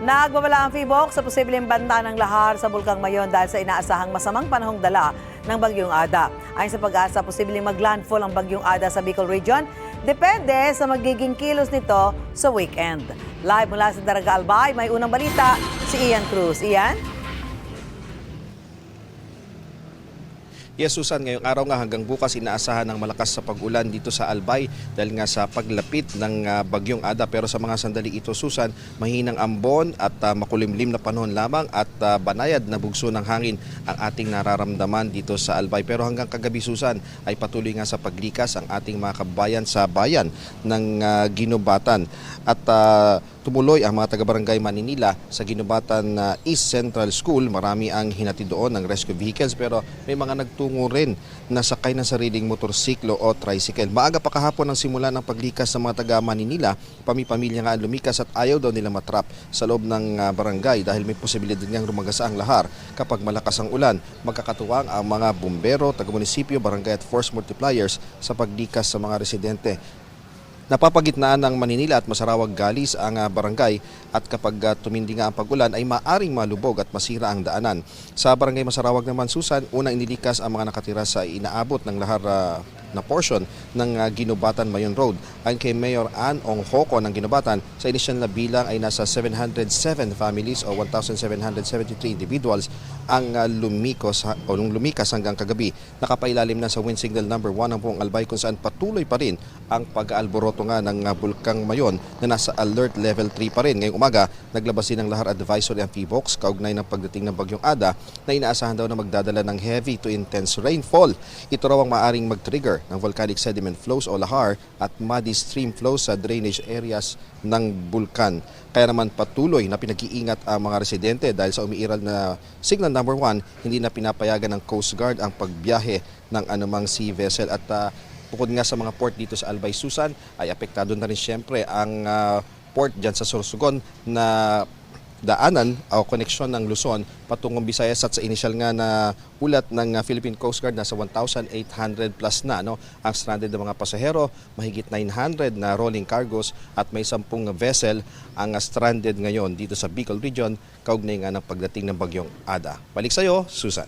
Nagbabala ang PHIVOLCS sa posibleng banta ng lahar sa Bulkang Mayon dahil sa inaasahang masamang panahong dala ng Bagyong Ada. Ayon sa Pag-asa, posibleng maglandfall ang Bagyong Ada sa Bicol Region. Depende sa magiging kilos nito sa weekend. Live mula sa Daraga Albay, may unang balita si Ian Cruz. Ian? Yes, Susan, ngayong araw nga hanggang bukas inaasahan ng malakas sa pag-ulan dito sa Albay dahil nga sa paglapit ng Bagyong Ada. Pero sa mga sandali ito, Susan, mahinang ambon at makulimlim na panahon lamang at banayad na bugso ng hangin ang ating nararamdaman dito sa Albay. Pero hanggang kagabi, Susan, ay patuloy nga sa paglikas ang ating mga kabayan sa bayan ng Ginubatan. At tumuloy ang mga taga-barangay Maninila sa Ginubatan East Central School. Marami ang hinatid doon ng rescue vehicles pero may mga nagtungo rin na sakay ng sariling motorsiklo o tricycle. Maaga pa kahapon ang simula ng paglikas sa mga taga-Maninila. Pamilya nga ang lumikas at ayaw daw nila matrap sa loob ng barangay dahil may posibilidad niyang rumagasa ang lahar kapag malakas ang ulan. Magkakatuwang ang mga bumbero, taga-munisipyo, barangay at force multipliers sa paglikas sa mga residente. Napapagitnaan ng Maninila at Masarawag Galis ang barangay at kapag tumindi nga ang pag-ulan ay maaring malubog at masira ang daanan. Sa barangay Masarawag naman, Susan, unang inilikas ang mga nakatira sa inaabot ng lahar na portion ng Ginubatan Mayon Road. Ayon kay Mayor Ann Onghoko ng Ginubatan, sa inisyal na bilang ay nasa 707 families o 1,773 individuals ang lumikas hanggang kagabi. Nakapailalim na sa wind signal number 1 ang buong Albay kung saan patuloy pa rin ang pag-aalboroto nga ng Bulkang Mayon na nasa alert level 3 pa rin. Ngayong umaga, naglabas din ng lahar advisory ang PHIVOLCS kaugnay ng pagdating ng Bagyong Ada na inaasahan daw na magdadala ng heavy to intense rainfall. Ito raw ang maaring mag-trigger ng volcanic sediment flows o lahar at muddy stream flows sa drainage areas ng bulkan. Kaya naman patuloy na pinag-iingat ang mga residente dahil sa umiiral na signal number 1, hindi na pinapayagan ng Coast Guard ang pagbiyahe ng anumang sea vessel. At bukod nga sa mga port dito sa Albay, Susan, ay apektado na rin siyempre ang port dyan sa Sorsogon na daanan o koneksyon ng Luzon patungong Visayas. At sa initial nga na ulat ng Philippine Coast Guard, nasa 1,800 plus na ang stranded na mga pasahero, mahigit 900 na rolling cargos at may 10 vessel ang stranded ngayon dito sa Bicol Region kaugnay nga ng pagdating ng Bagyong Ada. Balik sa iyo, Susan.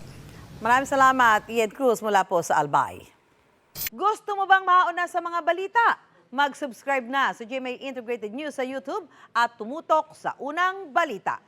Maraming salamat, Ian Cruz mula po sa Albay. Gusto mo bang mauna sa mga balita? Mag-subscribe na sa GMA Integrated News sa YouTube at tumutok sa unang balita.